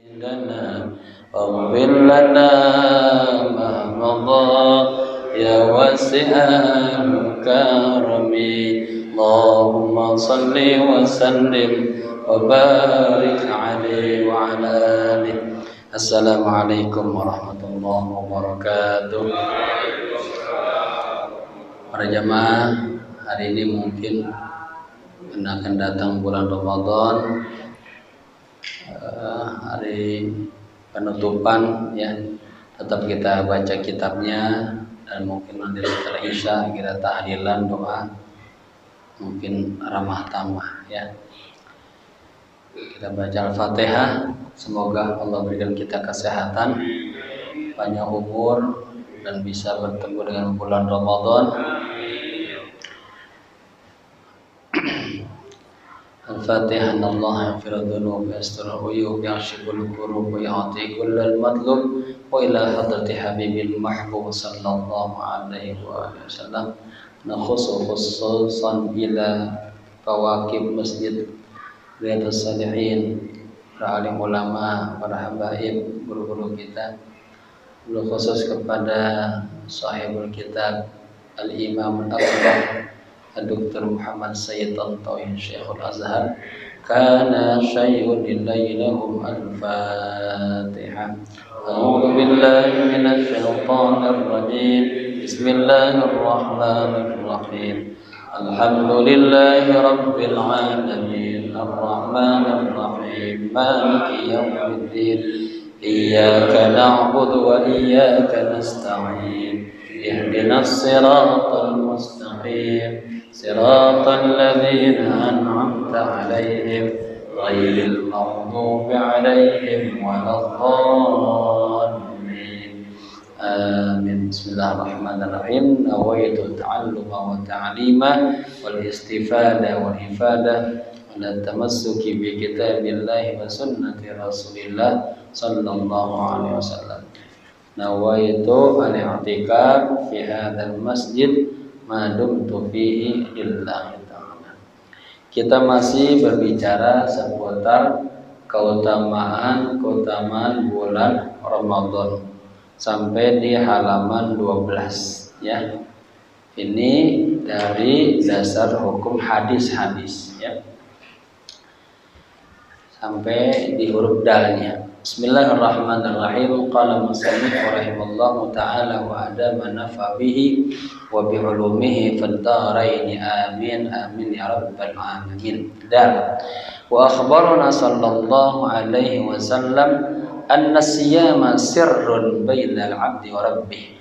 لنا واغفر لنا ما مضى يا واسع الكرم اللهم صل وسلم وبارك عليه وعلى آله. Assalamualaikum warahmatullahi wabarakatuh. Para jamaah, hari ini mungkin akan datang bulan Ramadan, hari penutupan ya. Tetap kita baca kitabnya, dan mungkin nanti setelah Isya kita tahlilan doa, mungkin ramah tamah ya. Kita baca Al-Fatihah, semoga Allah berikan kita kesehatan, panjang umur, dan bisa bertemu dengan bulan Ramadan. Al-Fatihah. Allah yaghfiru dzunub wa yasturul uyub yashful qulub wa ya'ti kullal matlub wa ila hadrati habibil mahbub sallallahu alaihi wa sallam. Nakhusu khususan ila kawakib masjid Riyadhus Shalihin, para alim ulama, para habaib, guru-guru kita, khusus kepada sahibul kitab Al-Imam Al-Akbar Dr. Muhammad Sayyid Tantawi Syekhul Azhar. Kana syai'un lillailahum al-Fatihah. A'udzu billahi minasy syaithanir rajim. Bismillahirrahmanirrahim. Alhamdulillahi rabbil alamin. Ar-Rahmanir Rahim. Maliki yaumiddin. Iyyaka na'budu wa iyyaka nasta'in. Ihdinas siratal mustaqim. صراط الذين أنعمت عليهم غير المغضوب عليهم ولا الضالين آمين. بسم الله الرحمن الرحيم. نويت التعلم والتعليم والاستفادة والإفادة على التمسك بكتاب الله وسنة رسول الله صلى الله عليه وسلم. نويت الاعتكاف في هذا المسجد madumtu fihi lillahi ta'ala. Kita masih berbicara seputar keutamaan bulan Ramadan sampai di halaman 12 ya. Ini dari dasar hukum hadis-hadis ya. Sampai di huruf dalnya. Bismillahirrahmanirrahim. Qala musannif rahimallahu ta'ala wa adama nafa bihi wa bi ulumihi fid dharain amin amin ya rabbal alamin. Dan wa akhbarana sallallahu alaihi wasallam anna siyama sirrun bainal 'abdi wa rabbih.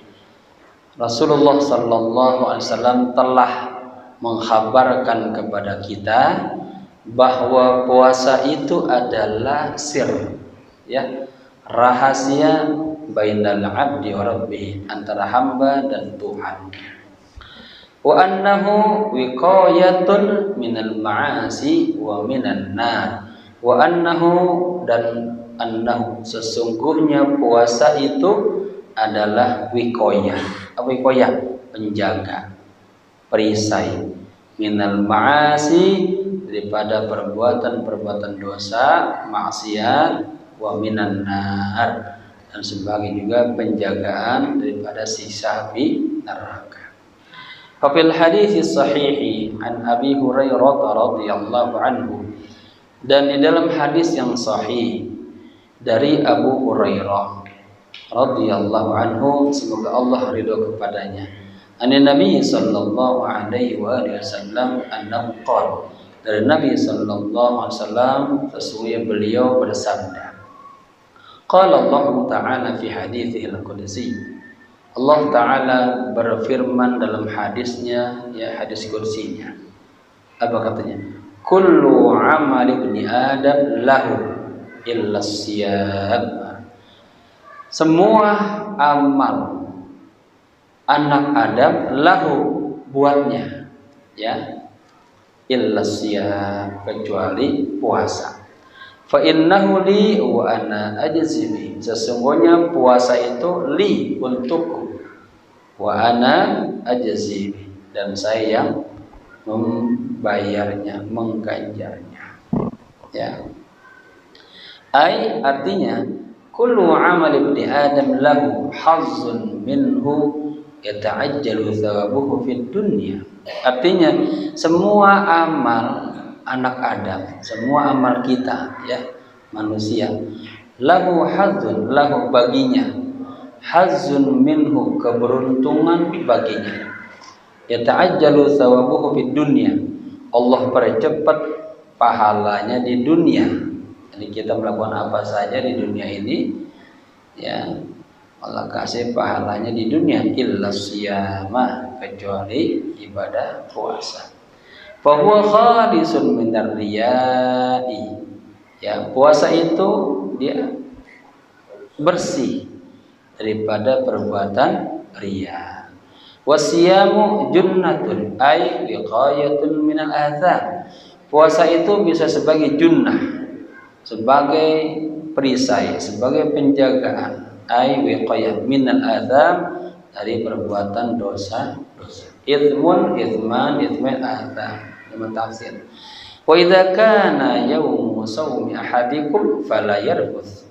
Rasulullah sallallahu alaihi wasallam telah mengkhabarkan kepada kita bahwa puasa itu adalah sir ya, rahasia bainal 'abdi wa rabbih, antara hamba dan Tuhan. Wa annahu wiqayatun minal ma'asi wa minan nar. Wa annahu, dan annahu, sesungguhnya puasa itu adalah wiqayah. Apa wiqayah? Penjaga, perisai, minal ma'asi, daripada perbuatan-perbuatan dosa, maksiat, wa minan nar, dan sebagai juga penjagaan daripada siksa api neraka. Fafil hadits sahihi an Abi Hurairah radhiyallahu anhu, dan di dalam hadis yang sahih dari Abu Hurairah radhiyallahu anhu, semoga Allah ridho kepadanya, an Nabi sallallahu alaihi wasallam annahu qala, dari Nabi sallallahu alaihi wasallam sesungguhnya beliau bersabda, qala Allah Ta'ala fi haditsihil qudsi. Allah Ta'ala berfirman dalam hadisnya, ya, hadis qudsinya. Apa katanya? Kullu amali ibni Adam lahu illa siyam. Semua amal anak Adam lahu, buatnya, ya, illa siyam, kecuali puasa. Fa innahu li wa ana ajzi bi. Sesungguhnya puasa itu li, untukku, wa ana ajzi bi, dan saya yang membayarnya, mengganjarnya ya. Artinya kullu amal ibni Adam lahu hazzun minhu yata'ajjalu thawabuhu fid dunya. Artinya semua amal anak Adam, semua amal kita ya manusia, lahu hazzun, lahu baginya, hazzun minhu, keberuntungan baginya, yata'ajjalu thawabuhu fid dunya, Allah percepat pahalanya di dunia. Jadi kita melakukan apa saja di dunia ini ya Allah kasih pahalanya di dunia, illa siyama, kecuali ibadah puasa. Fa huwa khalisun minar riya'i. Ya, puasa itu dia bersih daripada perbuatan riya. Wasiyamu junnatun ay wiqayatun minal atham. Puasa itu bisa sebagai junnah, sebagai perisai, sebagai penjagaan, ay wiqayah minal atham, dari perbuatan dosa-dosa. Ithmun atham, lima tafsir. Wa idza kana yaumu shaumi ahadikum fala yarfuth.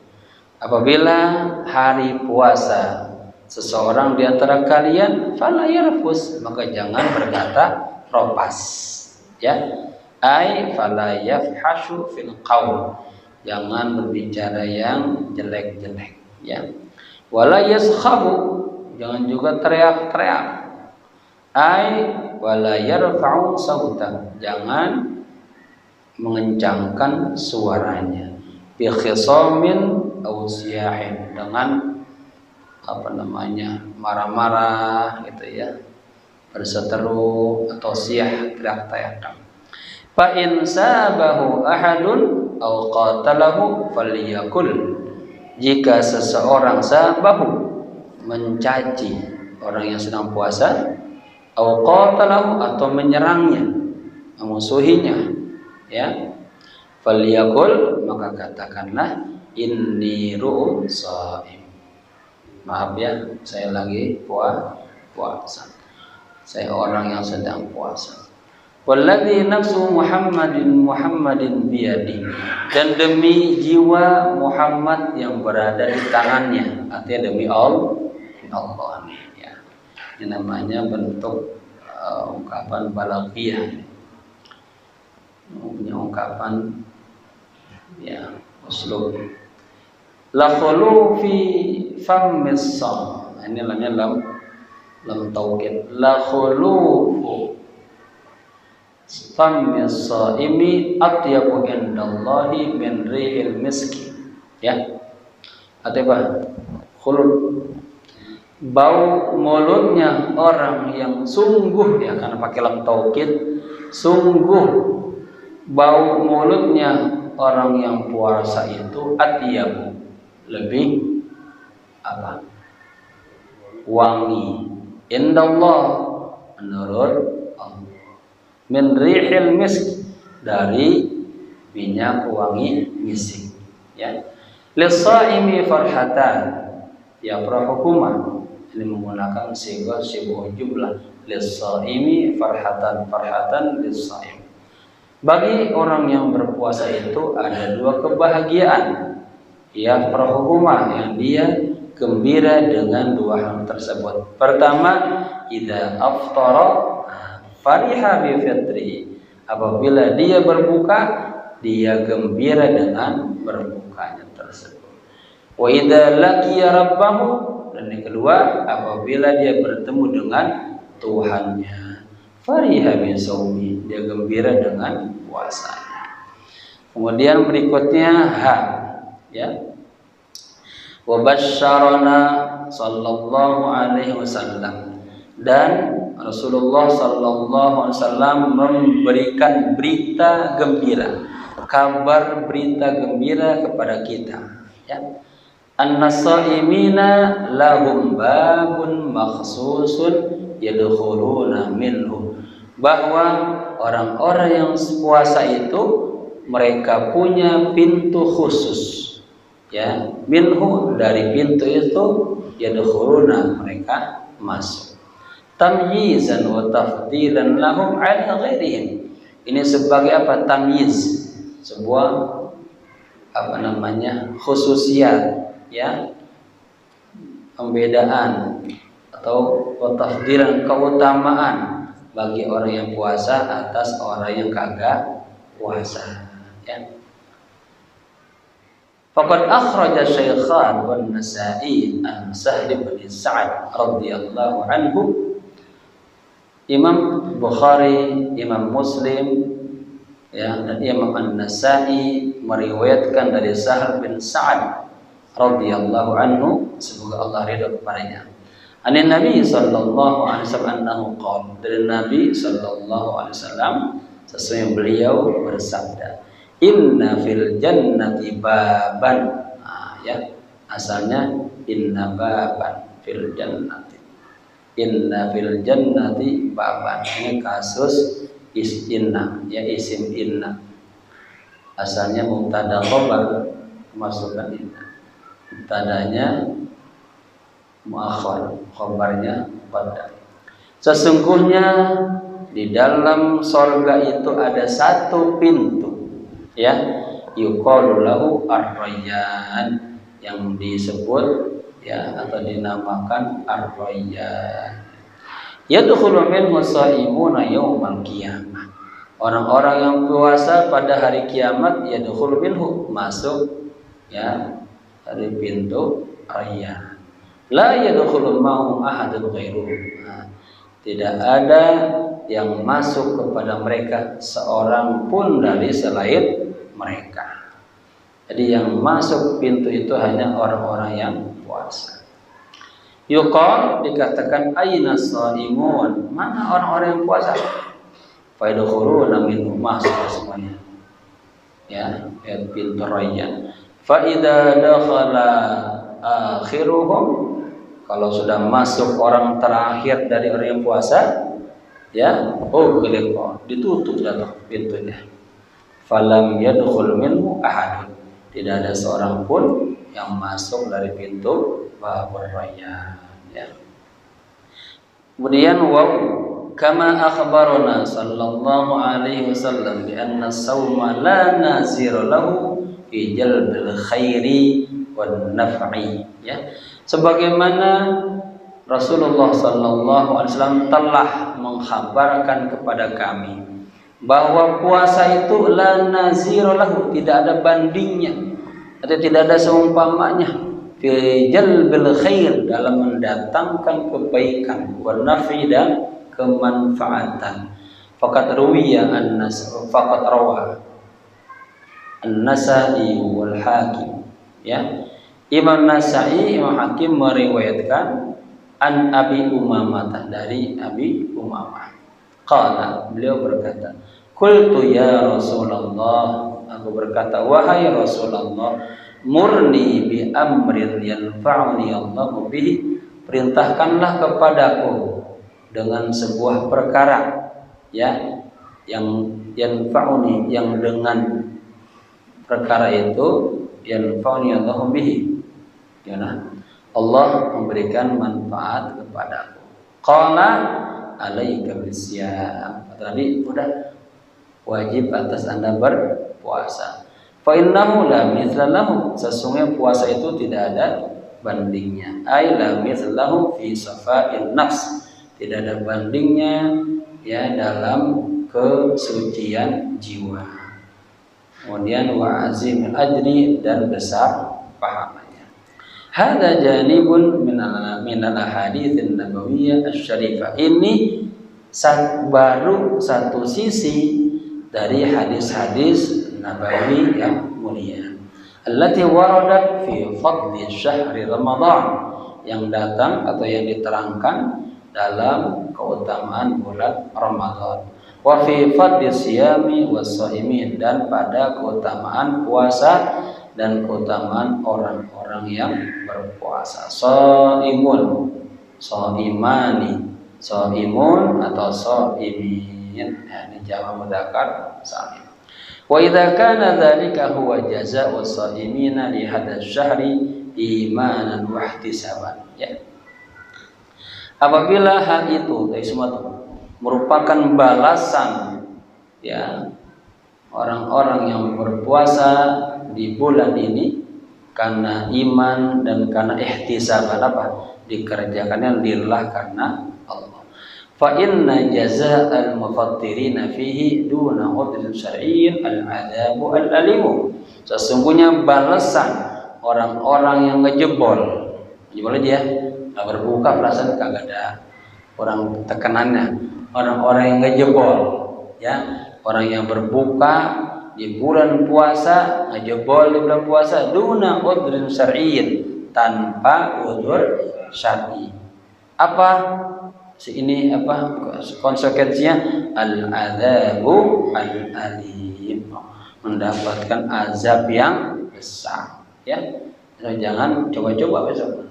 Apabila hari puasa seseorang di antara kalian, fala yarfuth, maka jangan berkata ropas, ya. Ay fala yafhashu fil qaul, jangan berbicara yang jelek-jelek, ya. Wala yaskhabu, jangan juga teriak-teriak. Ay wala yarfa'u sautan, jangan mengencangkan suaranya. Bi khisamin aw siyahin, dengan marah-marah gitu ya, berseteru atau siyah, teriak-teriak. Fa in sabahu ahadun aw qatalahu falyakul, jika seseorang sabahu, mencaci orang yang sedang puasa, aw qatalahu, atau menyerangnya, memusuhinya, ya, falyakul, maka katakanlah inni shaim, maaf ya, saya lagi puasa, saya orang yang sedang puasa. Walladzi nafsu Muhammadin biyadi, dan demi jiwa Muhammad yang berada di tangannya, artinya demi Allah ya. Ini namanya bentuk ungkapan balaghiyah, punya ungkapan ya uslub. La khulu fi fammis sam, ini lamnya lam taukid. La khulu fammis saimi atyabu indallahi min rihil miski, ya. Artinya khulud, bau mulutnya orang yang sungguh, ya, karena pakai lam taukid, sungguh bau mulutnya orang yang puasa itu atyabu, lebih wangi, indallah, menurut Allah, min rihil misk, dari minyak wangi misik, ya. Lisaimi farhatan, ya, prahukuma, ini menggunakan sighah jumlah, lisaimi farhatan lisaim. Bagi orang yang berpuasa itu ada dua kebahagiaan, ya, prahukuma, yang dia gembira dengan dua hal tersebut. Pertama, idza aftara fariha bi fitri, apabila dia berbuka, dia gembira dengan berbukanya tersebut. Wa idza laqiya rabbahu, dan yang kedua, apabila dia bertemu dengan Tuhannya, fariha bi shaumi, dia gembira dengan puasanya. Kemudian berikutnya ya, wa basyarana sallallahu alaihi wasallam, dan Rasulullah sallallahu alaihi wasallam memberikan berita gembira, kabar berita gembira kepada kita, ya. An-nasaimina lahum babun makhsusun yadkhuluna minhu, bahwa orang-orang yang puasa itu mereka punya pintu khusus, ya, minhu, dari pintu itu, yadkhuluna, mereka masuk. Tamyizan wa tafdilan lahum ala ghairihim, ini sebagai apa? Tamyiz, sebuah khususiyat, ya, pembedaan atau tafdilan, keutamaan bagi orang yang puasa atas orang yang kagak puasa, ya. Faqad akhraja Syaikhan wan Nasa'i an Sahl bin Sa'ad radhiyallahu anhu. Imam Bukhari, Imam Muslim, ya, dan Imam An-Nasa'i meriwayatkan dari Sahl bin Sa'ad radhiyallahu anhu, semoga Allah ridha kepadanya. Anin Nabi sallallahu alaihi wasallam annahu qala, dari Nabi sallallahu alaihi wasallam sesungguhnya beliau bersabda, inna fil jannati baban. Ya, asalnya inna baban fil jannati. Inna fil jannati baban. Ini kasus inna, ya, isim inna. Asalnya mubtada khabar, masukkan inna. Mubtadanya muakhar, khabarnya pada. Sesungguhnya di dalam sorga itu ada satu pintu, ya, yuqalu lahu ar-rayyan, yang disebut, ya, atau dinamakan ar-rayyan. Yadkhulu minhu shaimuna yaumal qiyamah. Orang-orang yang puasa pada hari kiamat, yadkhulu minhu, masuk, ya, dari pintu rayyan. La yadkhulu ma'hum ahadun ghairuhu. Tidak ada yang masuk kepada mereka seorang pun dari selain mereka. Jadi yang masuk pintu itu hanya orang-orang yang puasa. Yuqal, dikatakan aina shaimun, mana orang-orang yang puasa? Fa yadkhuluna minhu, masuk semuanya, ya, pintu rayyan. Fa idza dakhala akhiruhum, kalau sudah masuk orang terakhir dari orang yang puasa, ya, ditutup dah pintunya. Falam yadkhul minhu ahadun, tidak ada seorang pun yang masuk dari pintu babur rayyan, ya. Kemudian kama akhbarana sallallahu alaihi wasallam bi anna as-sawma la nazira lahu fi jalbil khairi wan naf'i, ya. Sebagaimana Rasulullah sallallahu alaihi wasallam telah mengkhabarkan kepada kami bahwa puasa itu la nazira lahu, tidak ada bandingnya atau tidak ada seumpamanya, fi jalbil khair, dalam mendatangkan kebaikan, wan naf'i, dan kemanfaatan. Faqad ruwiya faqad rawa An-Nasa'i wal Hakim, ya. Imam Nasa'i, Imam Hakim meriwayatkan an Abi Umamah, dari Abi Umamah. Qala, beliau berkata, qultu ya Rasulullah, aku berkata, wahai Rasulullah, murni bi amrin yanfa'uni Allahu bihi, perintahkanlah kepadaku dengan sebuah perkara, ya, yang yanfa'uni, yang dengan perkara itu yanfa'uni Allahu bihi, ya, Allah memberikan manfaat kepadaku. Qala alaika bisyam, tadi udah wajib atas Anda berpuasa. Fa innahu la mithla lahu, sesungguhnya puasa itu tidak ada bandingnya. Ai la mithla lahu fi safa'in nafs, tidak ada bandingnya, ya, dalam kesucian jiwa. Kemudian wa azimul ajri, dan besar pahalanya. Hada janibun min al-ahaditsin nabawiyyah asy-syarifah. Ini baru satu sisi dari hadis-hadis nabawi yang mulia. Allati waradat fi fadli syahri Ramadan, yang datang atau yang diterangkan dalam keutamaan bulan Ramadan. Wa fi fadli siyami was-shaimin, dan pada keutamaan puasa dan keutamaan orang-orang yang berpuasa. Shaimun, shaimani, shaimun atau shaimin, ini jamak mudzakkar salim. Wa idza kana dzalika huwa jazaa'u shaimina li hadzal syahri imanan wa ihtisaban, ya. Apabila hal itu, semua itu merupakan balasan, ya, orang-orang yang berpuasa di bulan ini karena iman dan karena ihtisaban apa? Dikerjakannya lillah karena Allah. Fa inna jazaa'al mufattirina fihi duna udhrin syar'iyyin al-'adzabu al-alimu. Sesungguhnya balasan orang-orang yang ngejebol aja ya, nggak berbuka perasaan kagak ada orang tekanannya. Orang-orang yang ngejebol ya, orang yang berbuka di bulan puasa, ngejebol di bulan puasa duna udhrin syar'iyyin, tanpa udzur syar'i. Apa ini apa konsekuensinya? Al-'adzabu al-alim, mendapatkan azab yang besar ya. Jangan coba-coba besok.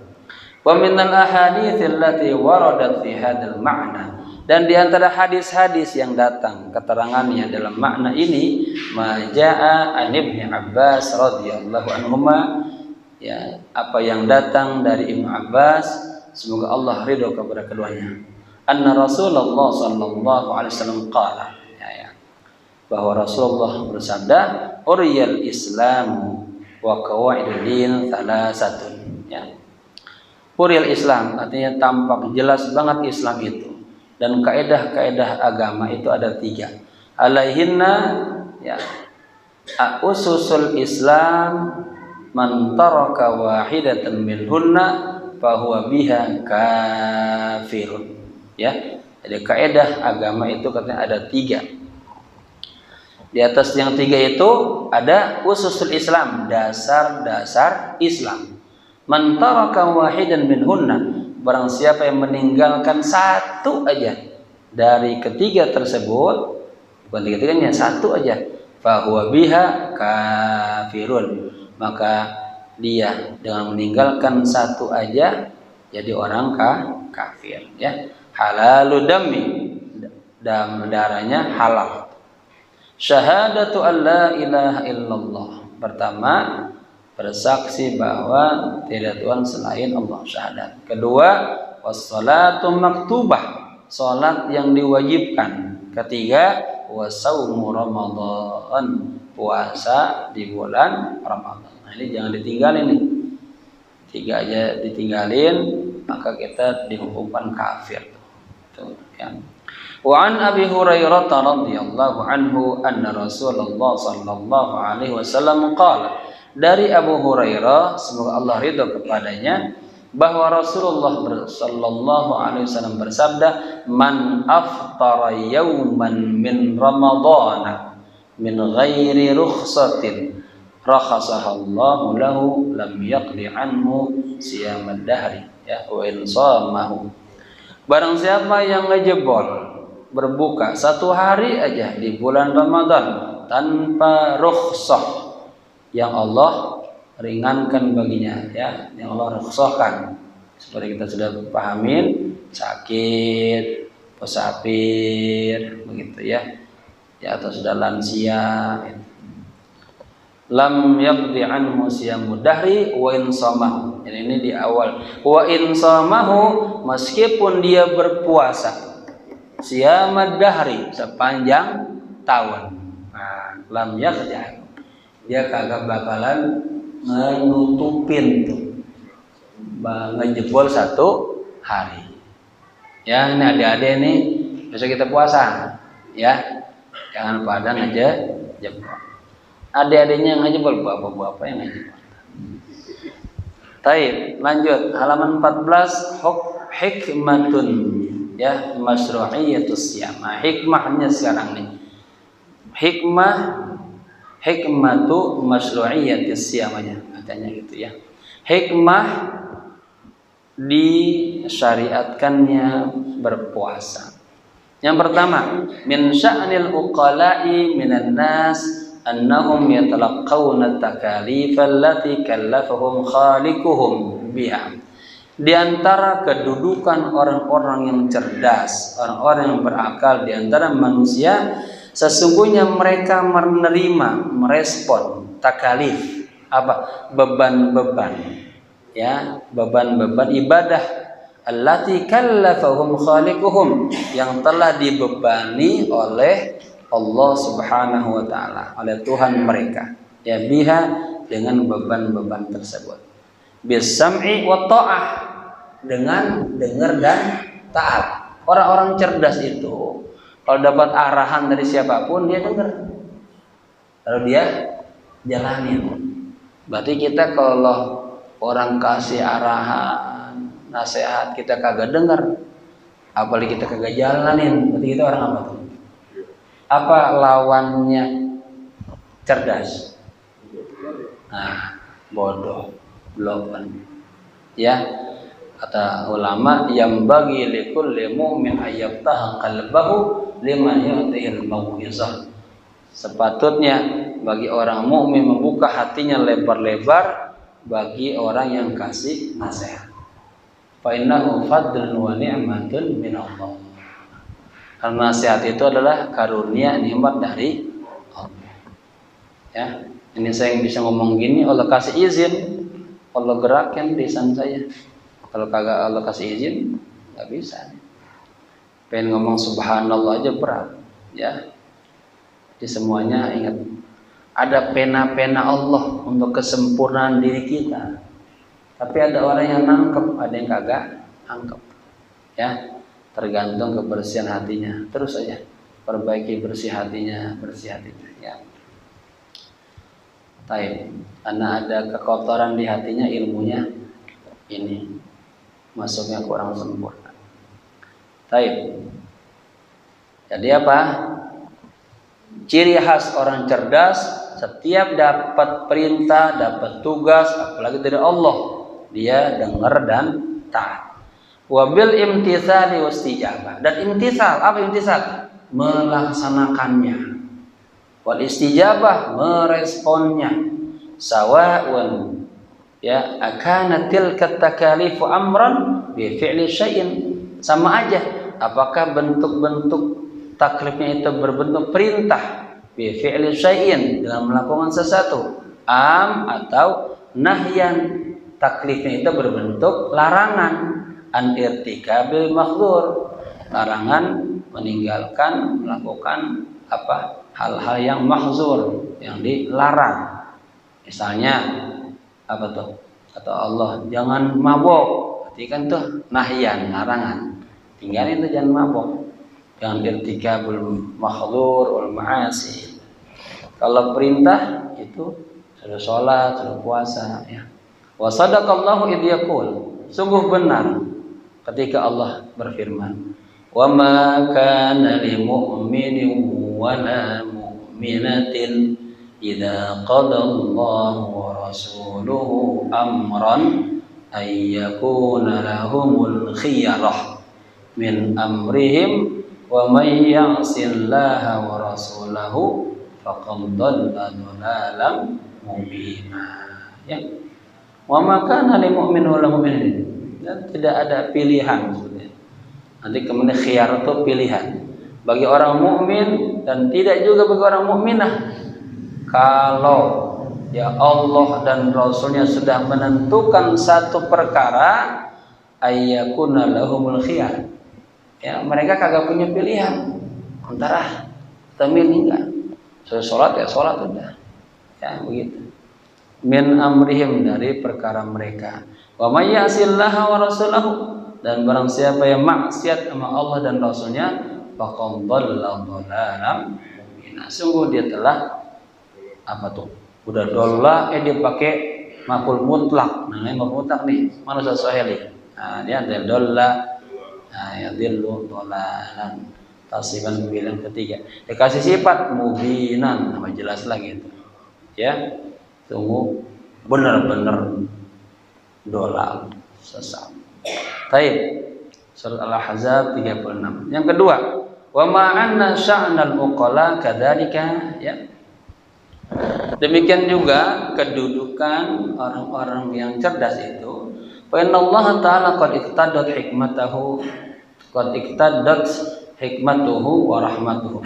Wa minal ahadits allati waradat fi hadzal ma'na, dan di antara hadis-hadis yang datang keterangannya dalam makna ini, majaa an Ibnu Abbas radhiyallahu anhuma, ya, apa yang datang dari Ibnu Abbas, semoga Allah ridho kepada keduanya, anna Rasulullah sallallahu alaihi wasallam qala, ya, bahwa Rasulullah bersabda, uriyal islamu wa qawaidul din thalathatun, ya. Uriyal Islam artinya tampak jelas banget Islam itu, dan kaidah-kaidah agama itu ada 3. Alaihinna, ya, ususul Islam man taraka wahidatan minhunna fahuwa biha kafirun, ya. Jadi kaidah agama itu katanya ada 3. Di atas yang 3 itu ada ususul Islam, dasar-dasar Islam. Man taraka wahidan minhunna, barang siapa yang meninggalkan satu aja dari ketiga tersebut, bukan tiga-tiganya, satu aja, fahuwa biha kafirun, maka dia dengan meninggalkan satu aja jadi orang kafir, ya. Halalu dammi, dan darahnya halal. Syahadatu an la ilaha illallah, pertama bersaksi bahwa tidak Tuhan selain Allah, syahadat. Kedua, wassalatu maktubah, salat yang diwajibkan. Ketiga, wasaumu Ramadan, puasa di bulan Ramadan. Nah, ini jangan ditinggalin nih. 3 aja ditinggalin, maka kita dihukumkan kafir. Tuh, ya. Wa an Abi Hurairah radhiyallahu anhu anna Rasulullah sallallahu alaihi wasallam qala, dari Abu Hurairah semoga Allah ridho kepadanya, bahwa Rasulullah sallallahu alaihi wasallam bersabda, man aftara yawman min ramadhana min ghairi rukhsatin rakhasahallahu lahu lam yaqdi anhu siyamad dahri, ya, wa in shamahu. Barang siapa yang ngejebol berbuka 1 hari aja di bulan Ramadan tanpa rukhsah yang Allah ringankan baginya, ya, yang Allah rukhsahkan, seperti kita sudah pahamin, sakit, pesapir, begitu ya, ya, atau sudah lansia, lam yaqdi anhu siyamud dahri wa in shamahu. Jadi ini di awal, wa in shamahu, meskipun dia berpuasa siyamad dahri sepanjang tahun, nah, lam yaqdi anhu, dia kagak bakalan nutupin tuh, ngejebol 1 hari. Ya, ini adik-adik nih, besok kita puasa, ya, jangan pada ngejebol. Adik-adiknya ngejebol, bapak-bapak yang ngejebol. Taib, lanjut halaman 14, hikmatun, ya, masyru'iyatus siyam. Hikmahnya sekarang nih, hikmatu masyru'iyatis siyam aja katanya gitu ya. Hikmah disyariatkannya berpuasa. Yang pertama, min sya'nil uqala'i minan nas annahum yatalaqqawna takalif allati kallafahum khaliquhum biha. Di antara kedudukan orang-orang yang cerdas, orang-orang yang berakal di antara manusia, sesungguhnya mereka menerima, merespon takalif, apa? Beban-beban, ya, beban-beban ibadah allati kallafahum khaliquhum, yang telah dibebani oleh Allah Subhanahu wa taala, oleh Tuhan mereka. Ya biha, dengan beban-beban tersebut. Bisam'i wa ta'ah, dengan dengar dan taat. Orang-orang cerdas itu kalau dapat arahan dari siapapun dia dengar, lalu dia jalanin. Berarti kita kalau orang kasih arahan, nasihat kita kagak dengar, apalagi kita kagak jalanin, berarti kita orang apa tuh? Apa lawannya cerdas? Nah, bodoh, blokan. Ya, kata ulama, yang bagi likulli mu'min ayyaftaha qalbahu liman yu'tihil mau'izah. Sepatutnya bagi orang mukmin membuka hatinya lebar-lebar bagi orang yang kasih nasihat. Fa innahu fadlun wa ni'matun min Allah. Karena nasihat itu adalah karunia nikmat dari Allah. Ya, ini saya yang bisa ngomong gini, Allah kasih izin, Allah gerakan lisan saya. Kalau kagak Allah kasih izin, nggak bisa. Pengen ngomong subhanallah aja berat, ya. Jadi semuanya ingat, ada pena-pena Allah untuk kesempurnaan diri kita. Tapi ada orang yang nangkep, ada yang kagak nangkep. Ya, tergantung kebersihan hatinya. Terus aja perbaiki bersih hatinya, ya. Taib, karena ada kekotoran di hatinya, ilmunya ini masuknya kurang sempurna. Taib. Jadi apa? Ciri khas orang cerdas, setiap dapat perintah, dapat tugas, apalagi dari Allah, dia dengar dan taat. Wabil imtitsali wastijabah. Dan imtitsal, apa imtitsal? Melaksanakannya. Wal istijabah, meresponnya. Sawa'un, ya, akana tilka takalifu amran bi fi'li syai'in. Sama aja, apakah bentuk-bentuk taklifnya itu berbentuk perintah bi fi'li syai'in, dengan melakukan sesuatu, atau nahyan, taklifnya itu berbentuk larangan, an irtikabil mahdhur, larangan meninggalkan, melakukan apa, hal-hal yang mahzur, yang dilarang. Misalnya apa tuh? Kata Allah, jangan mabok. Berarti kan tuh nahyan, larangan. Tinggalin itu, jangan mabok. Yang irtikabul mahdhur wal ma'asi. Kalau perintah itu sudah sholat, sudah puasa, ya. Wa sadaqallahu idh yaqul. Sungguh benar ketika Allah berfirman, wa ma kana lil mu'minin wa la mu'minatin idza qadallahu wa rasuluhu amran ay yakuna lahumul khiyarah min amrihim wa may ya'sillaha wa rasulahu faqad dhalla dhalalan mubina. Ya. Wa ma kana lil mu'min wa la mu'minatin. Dan tidak ada pilihan sebetulnya. Nanti kemudian khiyar itu pilihan bagi orang mukmin dan tidak juga bagi orang mukminah. Kalau ya Allah dan Rasulnya sudah menentukan satu perkara, ayyakuna lahumul khiyar. Ya, mereka kagak punya pilihan antara temil enggak. Sholat ya sholat udah. Ya begitu. Min amrihim, dari perkara mereka. Wa may ya'sillaha wa rasulahu, dan barang siapa yang maksiat sama Allah dan Rasulnya, faqad dhalla dhalalan mubina. Sungguh dia telah apa tuh? Udah dolla, dia pakai maf'ul mutlak. Nah, ini maf'ul mutlak nih. Mana Ustaz Suhaili? Nah, dia ada dolla. Nah, ya dhillu dhalalan. Tasiban bilang ketiga. Dikasih sifat mubinan, nama jelas lagi itu. Ya. Sungguh benar-benar dolal, sesat. Taib. Surat Al-Ahzab 36. Yang kedua, wa ma'anna sya'nal uqala kadzalika, ya. Demikian juga kedudukan orang-orang yang cerdas itu. Fa innallaha ta'ala qad iqtadat hikmatuhu wa rahmatuhu.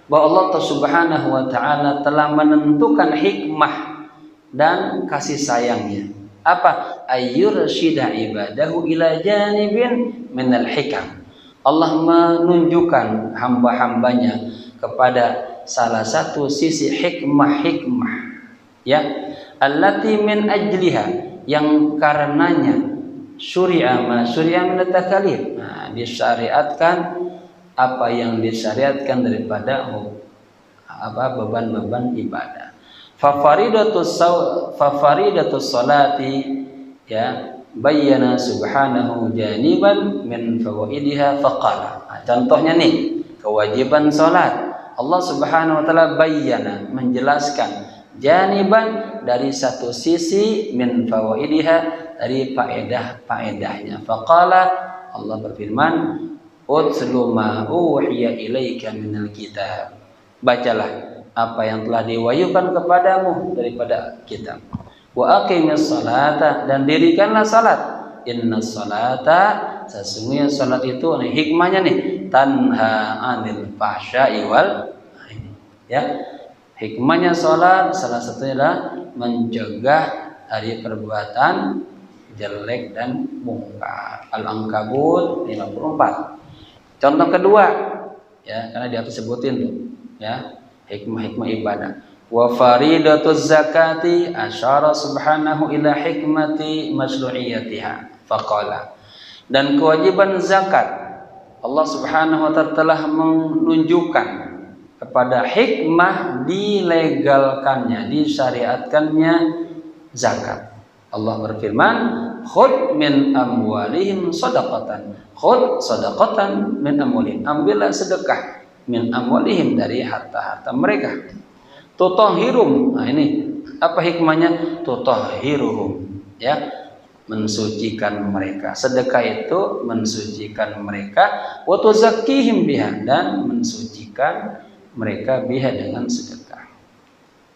Bahwa Allah Subhanahu wa ta'ala telah menentukan hikmah dan kasih sayangnya. Apa? Ayyurshida ibadahu ila janibin minal hikam. Allah menunjukkan hamba-hambanya kepada salah satu sisi hikmah-hikmah ya, allati min ajliha, yang karenanya syuri'a min at-takalif, disyariatkan apa yang disyariatkan daripada beban-beban ibadah. Fa faridatus salati ya, bayyana subhanahu janiban min fawaidiha faqala. Contohnya nih, kewajiban salat, Allah Subhanahu wa taala bayyana, menjelaskan, janiban, dari satu sisi, min fawaidiha, dari faedah-faedahnya. Faqala, Allah berfirman, utlu ma uhiya ilaika minal kitab, bacalah apa yang telah diwahyukan kepadamu daripada kitab. Wa aqimis salata, dan dirikanlah salat. Inna salata, sesungguhnya salat itu, nih hikmahnya nih, tanha anil fahsya'i wal, ya, hikmahnya salat salah satunya adalah mencegah dari perbuatan jelek dan mungkar. Al-Ankabut 54. Contoh kedua ya, karena dia sebutin tuh ya, hikmah-hikmah ibadah. Wa faridatuz zakati asyara subhanahu ila hikmati masyru'iyatiha faqala, dan kewajiban zakat, Allah Subhanahu wa taala telah menunjukkan kepada hikmah dilegalkannya, disyariatkannya zakat. Allah berfirman, khudh min amwalihim shadaqatan, khudh shadaqatan min amwalihim, ambillah sedekah, min amwalihim, dari harta-harta mereka. Tutahhirum, nah ini apa hikmahnya? Tutahhiruhum, ya, mensucikan mereka. Sedekah itu mensucikan mereka. Wa tuzakkihim biha, dan mensucikan mereka biha, dengan sedekah.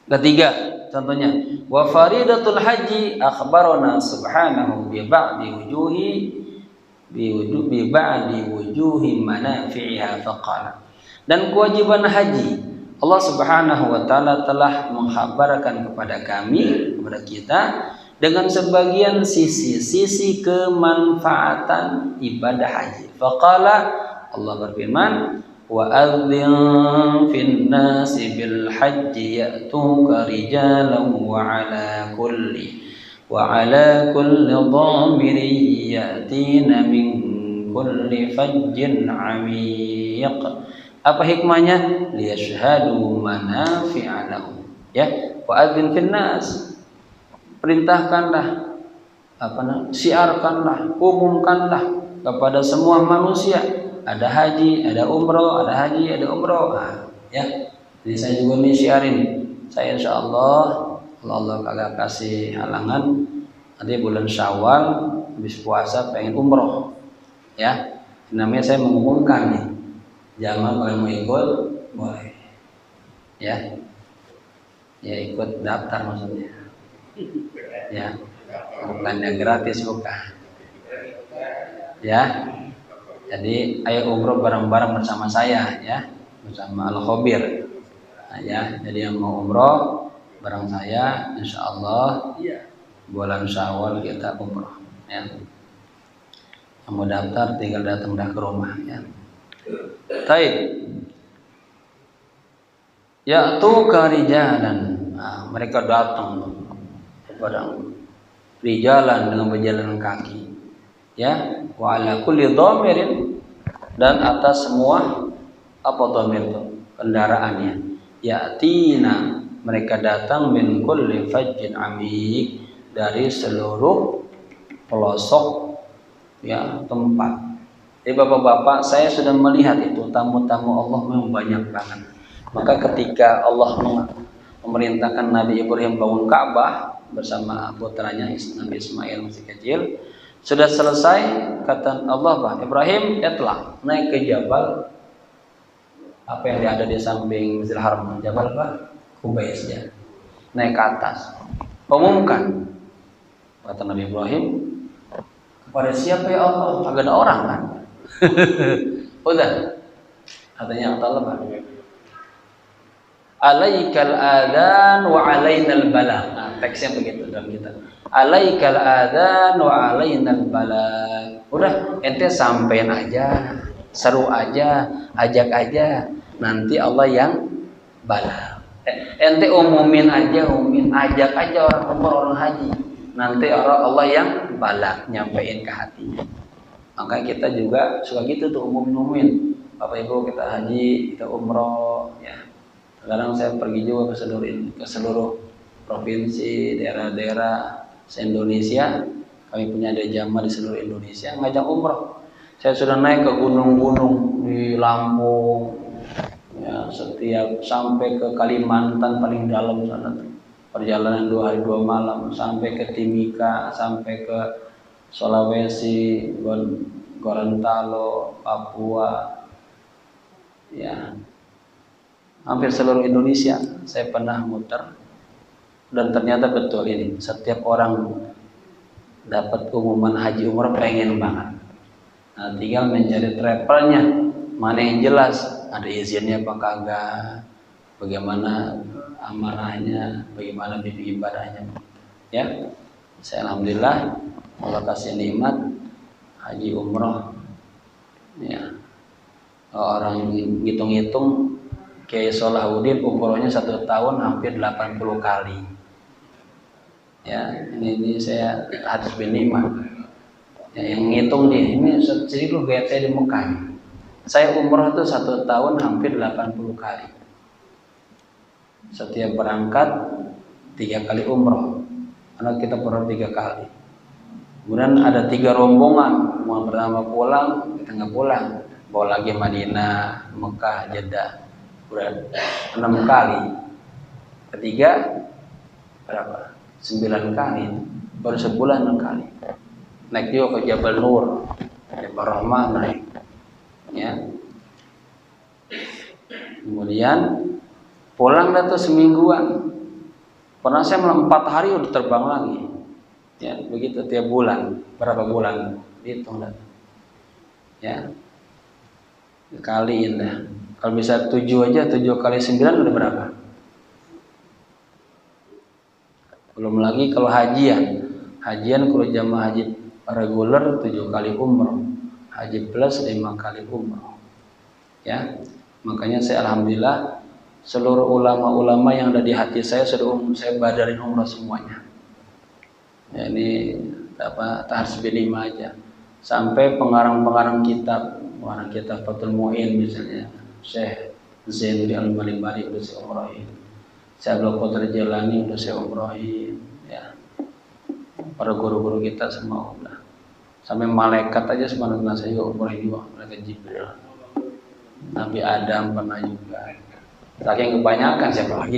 Ketiga, contohnya, wa faridatul haji akhbarana subhanahu bi ba'di wujuhi manafi'iha faqala, dan kewajiban haji, Allah Subhanahu wa taala telah menghabarkan kepada kami, kepada kita, dengan sebagian sisi-sisi kemanfaatan ibadah haji. Faqala, Allah berfirman, wa adzin fin nasi bil hajji ya'tuka rijalan wa ala kulli dhamirin ya'tina min kulli fajjin 'amiq. Apa hikmahnya? Liyashhadu manafi'a lahum, ya. Wa adzin fin nas, perintahkanlah, siarkanlah, umumkanlah kepada semua manusia, ada haji, ada umroh, ada haji, ada umroh. Ya. Jadi saya juga nih siarin. Saya insyaallah, kalau Allah kagak kasih halangan, nanti bulan Syawal habis puasa pengen umroh. Ya. Namanya saya mengumumkan nih. Jangan kalau mau ikut boleh. Ya. Ya, ikut daftar maksudnya. Ya. Bukannya gratis, bukan. Ya. Jadi ayo umroh bareng-bareng bersama saya, ya, bersama Al-Khobir. Nah, ya, jadi yang mau umroh bareng saya, insyaallah bulan Syawal kita umroh. Ya. Yang mau daftar tinggal datang dah ke rumah, ya. Baik. Ya'tuka rijalan. Nah, mereka datang kepada rijalan, dengan berjalan kaki. Ya, wa ala kulli dhamirin, dan atas semua apa dhamir itu? Kendaraannya. Ya'tina, mereka datang, min kulli fajjin 'amiq, dari seluruh pelosok ya tempat. Jadi bapak-bapak, saya sudah melihat itu tamu-tamu Allah memang banyak banget. Maka ketika Allah memerintahkan Nabi Ibrahim bangun Ka'bah bersama putranya Nabi Ismail masih kecil, sudah selesai, kata Allah, Pak Ibrahim, etlah, naik ke jabal apa yang ada di samping Masjidil Haram, jabal apa? Kubais, ya. Naik ke atas, umumkan, kata Nabi Ibrahim, kepada siapa ya Allah? Agak ada orang kan? Udah, katanya Allah, alaikal adzan wa alainal balagh. Nah, teksnya begitu dalam kitab. Alaikal adzan wa alainal balagh. Udah, ente sampein aja, seru aja, ajak aja. nanti Allah yang balas. Ente umumin aja, ajak aja orang umroh, orang haji, nanti Allah yang balas, nyampein ke hatinya. Makanya kita juga suka gitu tuh umumin. Bapak Ibu kita haji, kita umroh, ya. Sekarang saya pergi juga ke seluruh provinsi, daerah-daerah se-Indonesia. Kami punya ada jamaah di seluruh Indonesia ngajak umroh. Saya sudah naik ke gunung-gunung di Lampung, ya, setiap sampai ke Kalimantan paling dalam sana tuh. Perjalanan 2 hari 2 malam sampai ke Timika, sampai ke Sulawesi, Gorontalo, Papua, ya, hampir seluruh Indonesia saya pernah muter. Dan ternyata betul ini, setiap orang dapat pengumuman haji umrah pengen banget. Nah, tinggal mencari travelnya, mana yang jelas, ada izinnya apa kagak, bagaimana amanahnya, bagaimana bimbing ibadahnya. Ya, saya alhamdulillah Allah kasih nikmat haji umrah. Ya, orang ngitung-ngitung Kiai Salahuddin umrohnya 1 tahun hampir 80 kali. Ya, ini saya hadis bin nikmat. Ya, yang ngitung nih, ini jadi lu gaya saya di Mekah. Saya umroh itu 1 tahun hampir 80 kali. Setiap berangkat 3 kali umroh, karena kita pernah 3 kali. Kemudian ada 3 rombongan. Yang pertama pulang, kita nggak pulang, bawa lagi Madinah, Mekah, Jeddah. Udah 6 kali. Ketiga berapa? 9 kali. Baru sebulan 6 kali. Naik juga ke Jabal Nur, Jabal Rahmah naik. Ya. Kemudian pulang dah tuh semingguan. Pernah saya 4 hari udah terbang lagi. Ya, begitu tiap bulan. Berapa bulan? Hitung dah. Ya. Kaliin dah. Kalau bisa 7 aja, 7 kali 9 udah berapa? Belum lagi kalau hajian. Hajian kalau jamaah haji reguler 7 kali umroh. Haji plus 5 kali umroh. Ya. Makanya saya alhamdulillah seluruh ulama-ulama yang ada di hati saya sudah saya badarin umroh semuanya. Ya, ini harus B5 aja. Sampai pengarang-pengarang kitab Fathul Mu'in misalnya, Syekh Zainuddin Al-Malibari udah saya umrohin. Syekh Abdul Qadir Jalani udah saya umrohin. Ya. Para guru-guru kita semua udah. Sampai malaikat aja sebenarnya saya juga umrohin juga, malaikat Jibril. Nabi Adam pernah juga. Saking kebanyakan siapa lagi.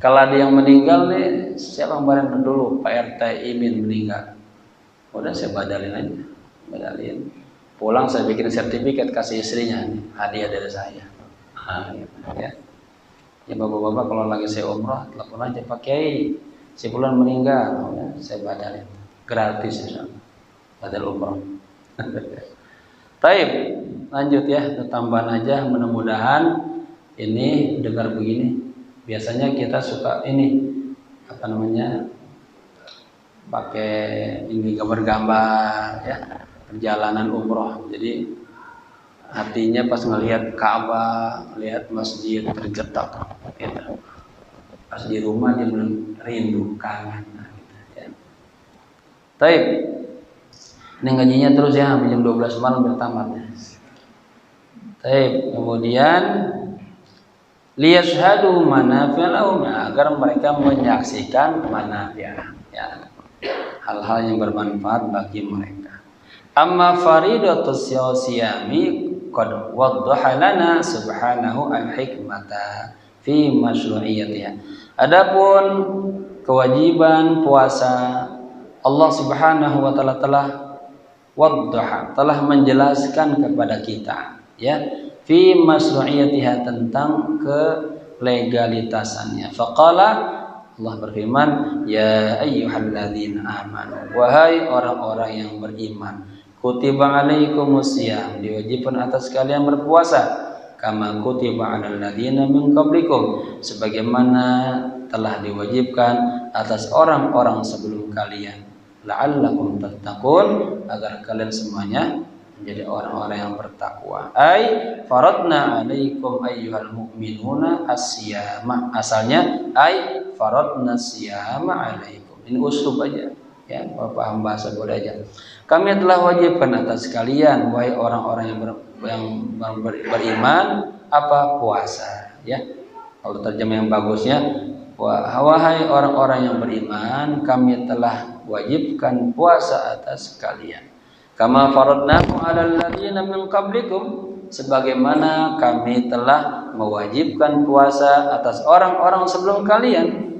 Kalau ada yang meninggal nih, siapa yang bareng dulu? Pak RT Imin meninggal. Udah saya badalin. Pulang saya bikin sertifikat kasih istrinya nih, hadiah dari saya. Gitu, ya. Ya bapak-bapak kalau lagi saya umrah, telepon aja Pak Kiai, si fulan meninggal, udah saya badalin. Gratis insyaallah. Badal umrah. Taib, lanjut ya, tambahan aja, mudah-mudahan ini dengar begini. Biasanya kita suka ini pakai ini gambar-gambar ya, perjalanan umroh. Jadi hatinya pas ngelihat Ka'bah, lihat masjid tergetak gitu. Pas di rumah dia rindu, kangen gitu, ya. Taib. Ini ngajinya terus ya sampai jam 12 malam bertamat. Taib. Kemudian liyashhadu manafi'a lahum, agar mereka menyaksikan manafi'a, ya, hal-hal yang bermanfaat bagi mereka. Amma faridatus siyami qad waddaha lana subhanahu al-hikmata fi masyru'iyyatiha. Adapun kewajiban puasa, Allah Subhanahu wa taala telah menjelaskan kepada kita, ya, fi masyru'iyyatiha, tentang kelegalitasannya. Faqala, Allah berfirman, ya ayyuhalladzina amanu, wahai orang-orang yang beriman, kutiba alaikumusiyam, diwajibkan atas kalian berpuasa, kama kutiba alal ladzina min qablikum, sebagaimana telah diwajibkan atas orang-orang sebelum kalian, la'allakum tattaqun, agar kalian semuanya menjadi orang-orang yang bertakwa. Ai faradna alaikum ayyuhal mu'minuna as-siyama. Asalnya ai faradna siyama alaikum. Ini uslub aja ya, paham bahasa Buddha aja. Kami telah wajibkan atas kalian wahai orang-orang yang beriman apa? Puasa ya. Kalau terjemah yang bagusnya, wahai orang-orang yang beriman, kami telah wajibkan puasa atas kalian. Kama faradnahu 'alal ladzina min qablikum, sebagaimana kami telah mewajibkan puasa atas orang-orang sebelum kalian,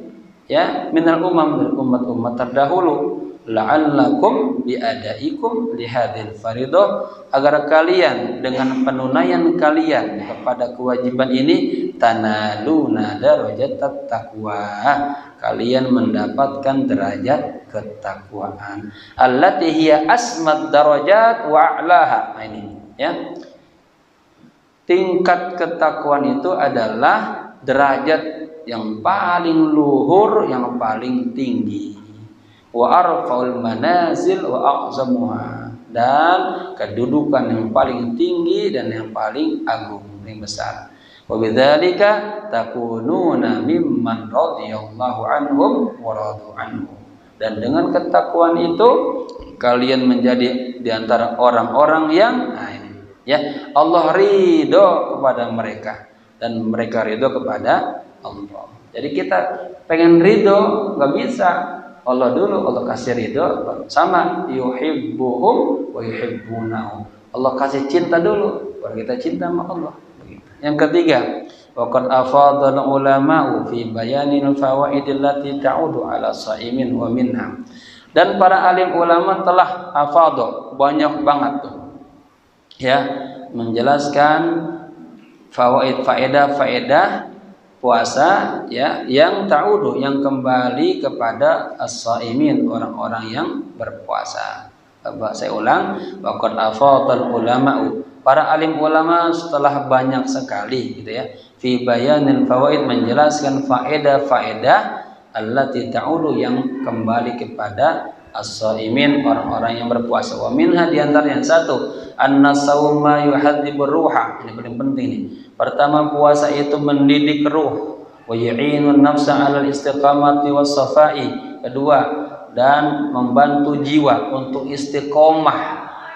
ya, minal umam, dari umat-umat terdahulu, la'allakum biadaikum lihadil faridah, agar kalian dengan penunaian kalian kepada kewajiban ini tanaluna darajat taqwa, kalian mendapatkan derajat ketakwaan, allati hiya asmad darajat wa a'laha. Nah, ini ya, tingkat ketakwaan itu adalah derajat yang paling luhur, yang paling tinggi. Wa arfaul manazil wa a'zamuha, dan kedudukan yang paling tinggi dan yang paling agung, yang besar. Wa bidzalika takununa mimman radhiyallahu anhum wa radu anhu, dan dengan ketakwaan itu kalian menjadi di antara orang-orang yang ya, Allah ridho kepada mereka dan mereka ridho kepada Allah. Jadi kita pengen ridho nggak bisa, Allah dulu, Allah kasih ridho, sama yuhibbuhum wa yuhibbunahu, Allah kasih cinta dulu baru kita cinta sama Allah. Begitu. Yang ketiga, waqad afadhal ulama'u fi bayanil fawaidil lati ta'udu ala shaimin wa minha, dan para alim ulama telah afadhal, banyak banget tuh ya, menjelaskan fawaid, faedah puasa ya, yang ta'udu, yang kembali kepada as-shaimin, orang-orang yang berpuasa. Saya ulang, waqad afadhal ulama'u, para alim ulama setelah banyak sekali gitu ya, fi bayanil fawaid, menjelaskan faedah-faedah allati ta'udu, yang kembali kepada as-shaimin, orang-orang yang berpuasa. Wa minha, di antaranya satu, anna-sauma yuhadzibur ruha. Ini paling penting nih. Pertama, puasa itu mendidik ruh, wa yu'inun nafsa 'alal istiqamati was-safai. Kedua, dan membantu jiwa untuk istiqomah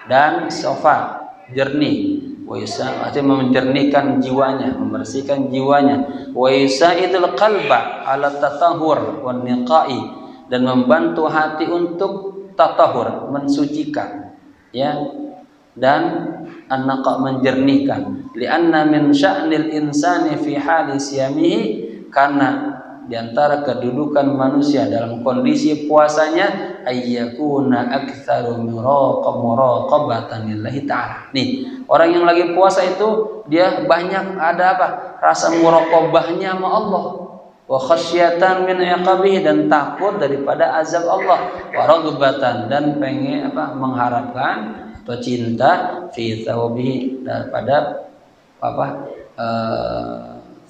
dan safa, jernih. Wa yusa, artinya menjernihkan jiwanya, membersihkan jiwanya. Wa yusaidul qalba 'ala tatahhur wan niqai, dan membantu hati untuk tatahur, mensucikan ya, dan an-naqa, menjernihkan. Lianna min sya'nil insani fi hali siyamihi, karena diantara kedudukan manusia dalam kondisi puasanya, ayyakuna aktsaru muraqabatan lillahi ta'ala. Nih, orang yang lagi puasa itu dia banyak ada apa? Rasa muraqabahnya sama Allah. Wa khasyatan min iqabihi, dan takut daripada azab Allah. Wa raghbatan, dan pengen apa? Mengharapkan atau cinta fi thawabihi, daripada apa?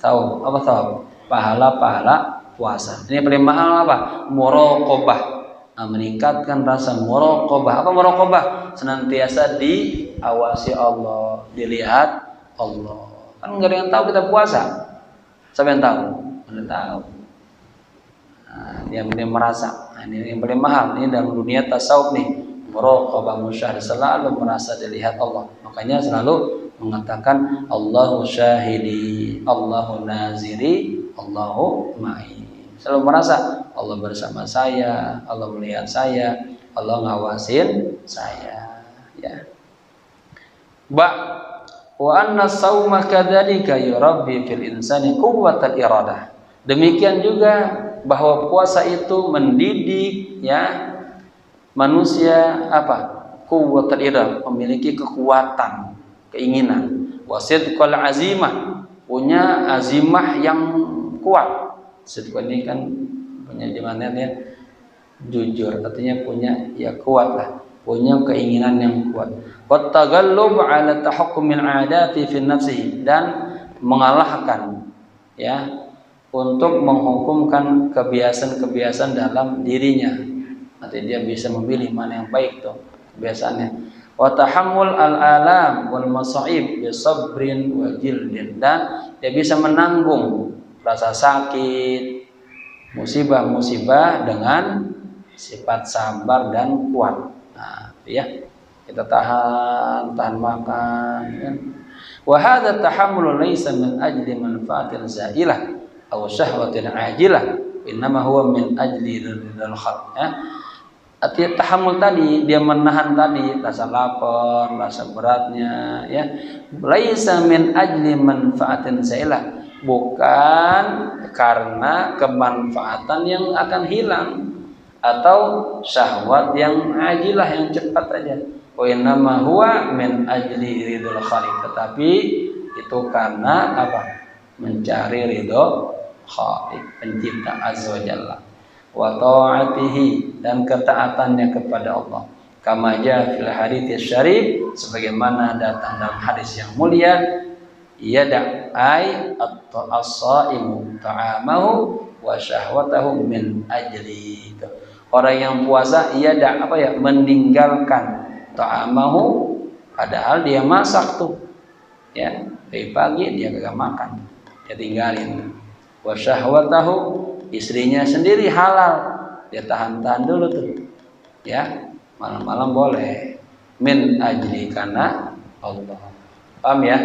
Thawab, pahala-pahala puasa. Ini paling mahal apa? Muraqabah. Meningkatkan rasa muraqabah. Apa muraqabah? Senantiasa diawasi Allah, dilihat Allah. Kan enggak ada yang tahu kita puasa. Siapa yang tahu? Enggak tahu. Nah, dia merasa. Nah, ini yang paling mahal. Ini dalam dunia tasawuf nih. Muraqabah musyahid, selalu merasa dilihat Allah. Makanya selalu mengatakan Allahu syahidi, Allahu naziri, Allahu ma'i. Selalu merasa Allah bersama saya, Allah melihat saya, Allah ngawasin saya ya. Wa anna sauma kadzalika yurabbi fil insani quwwatal iradah. Demikian juga bahwa puasa itu mendidik ya manusia apa? Quwwatul iradah, memiliki kekuatan, keinginan. Wasidqal azimah, punya azimah yang kuat. Sidq ini kan punya dimana ya, jujur, artinya punya ya kuat lah, punya keinginan yang kuat. Wat taghallub ala tahakkumil adati fi nafsihi, dan mengalahkan ya untuk menghukumkan kebiasaan-kebiasaan dalam dirinya. Nanti dia bisa memilih mana yang baik tuh kebiasaannya. wa tahammul al-alam wal masaib bi sabrin wa jildin, dan dia bisa menanggung rasa sakit, musibah-musibah dengan sifat sabar dan kuat. Nah, ya. Kita tahan makan, ya. Wa hadza tahammul laysa min ajli manfaatin za'ilah aw syahwatin ajilah, innama huwa min ajli ridal khalq, ya. Artinya tahammul tadi, dia menahan tadi rasa lapar, rasa beratnya, ya. Laisa min ajli manfaatin za'ilah, bukan karena kemanfaatan yang akan hilang atau syahwat yang ajilah, yang cepat aja. Wa innama huwa min ajli ridul khaliq, tetapi itu karena apa? Mencari ridho Khaliq, pencipta azza wa jalla, wa ta'atihi, dan ketaatannya kepada Allah. Kama jaa fil hadits syarif, sebagaimana datang dalam hadis yang mulia, yada ay as-shaimu ta'amahu wa syahwatahu min ajli. Orang yang puasa yada apa ya? Meninggalkan ta'amahu, padahal dia masak tuh, ya, dari pagi dia kagak makan, dia tinggalin. Wa syahwatahu, istrinya sendiri halal, dia tahan dulu tuh, ya, malam-malam boleh, min ajli, karena Allah. Paham ya?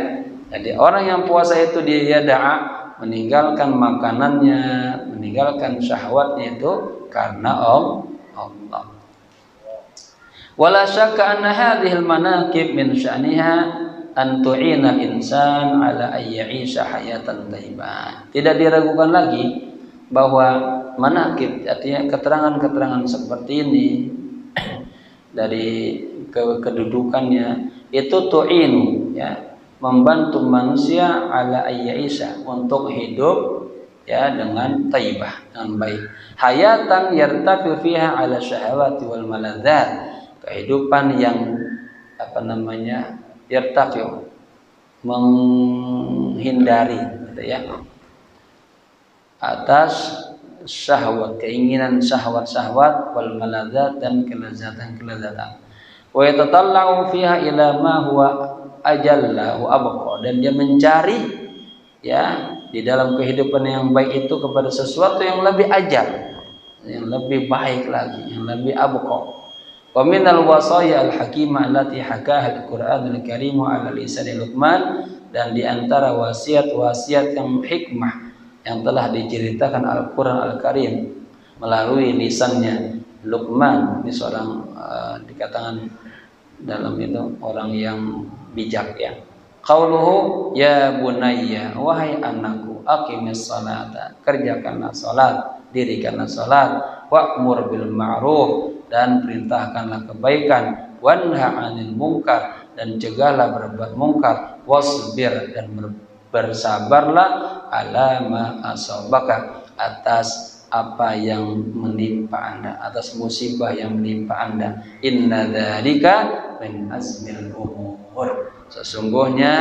Jadi orang yang puasa itu dia da'a, meninggalkan makanannya, meninggalkan syahwatnya itu karena Allah. Wala syakka anna hadhil manaqib min sya'niha an tu'ina insan ala ay ya'isha hayatan thayyibah. Tidak diragukan lagi bahwa manaqib, artinya keterangan-keterangan seperti ini dari kedudukannya itu tu'inu, ya, membantu manusia ala ay ya'isha, untuk hidup, ya, dengan thayyibah, dengan baik. Hayatan yartafi fiha ala syahawati wal maladzat, kehidupan yang apa namanya, yartafi, menghindari, gitu ya, atas syahwat, keinginan syahwat-syahwat, wal maladzat, dan kelezatan-kelezatan. Wa yatatallau fiha ila ma huwa ajalla wa abqa, dan dia mencari, ya, di dalam kehidupan yang baik itu kepada sesuatu yang lebih ajal, yang lebih baik lagi, yang lebih abqa. Wa minal wasaya al-hakimah allati hakaha al-Qur'anul Karim ala lisan Luqman, dan di antara wasiat-wasiat yang hikmah yang telah diceritakan Al-Qur'an Al-Karim melalui lisannya Luqman. Ini seorang dikatakan dalam itu orang yang bijak, ya. Qauluhu ya bunayya, wahai anakku, aqimis salata, kerjakanlah salat, dirikanlah salat, wa'mur bil ma'ruf, dan perintahkanlah kebaikan, wanha 'anil munkar, dan cegahlah berbuat mungkar, wasbir, dan bersabarlah, ala ma asabaka, atas apa yang menimpa Anda, atas musibah yang menimpa Anda. Inna dzalika min azmil umur, sesungguhnya,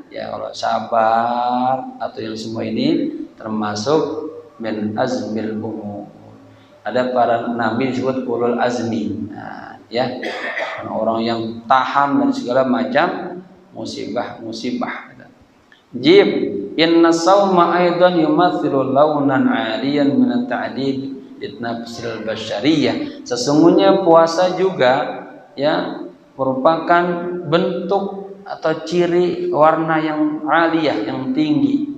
ya, kalau sabar atau yang semua ini termasuk min azmil umur. Ada para nabi disebut ulul azmi, nah, ya, orang yang tahan dan segala macam musibah. Jim, inna sawma aidan yumathilu launan 'aliyan min at-ta'dib litnafsil basyariyah. Sesungguhnya puasa juga, ya, merupakan bentuk atau ciri warna yang 'aliyah, yang tinggi,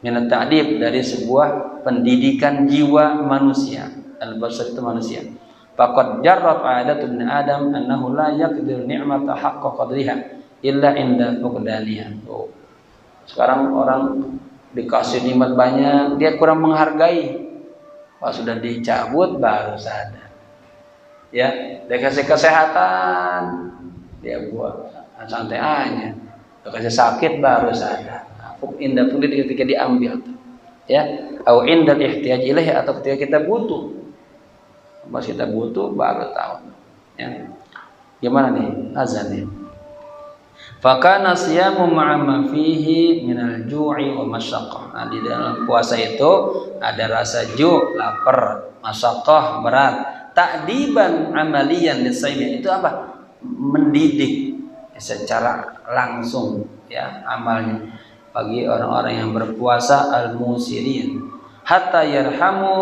min at-ta'dib, dari sebuah pendidikan jiwa manusia. Al-bashar itu manusia. Faqad jarrat 'adatu ibn Adam annahu la yaqdiru ni'mata haqqa qadriha illa inda fuqdaniha. Sekarang orang dikasih nikmat banyak, dia kurang menghargai. Pas sudah dicabut baru sadar. Ya, dikasih kesehatan, dia buat santai aja. Dikasih sakit baru sadar. Indah pun ketika diambil, ya, au indal ihtiyaj ilaihi, atau ketika kita butuh. Pas kita butuh baru tahu, ya. Gimana nih azan nih? Fakana siyamu ma'a ma fihi minal ju'i wa masyaqqah. Nah, di dalam puasa itu ada rasa ju', lapar, masyaqqah, berat. Ta'diban amaliyan lisaimi, itu apa? mendidik secara langsung ya amalnya bagi orang-orang yang berpuasa al-musirin hatta yarhamu,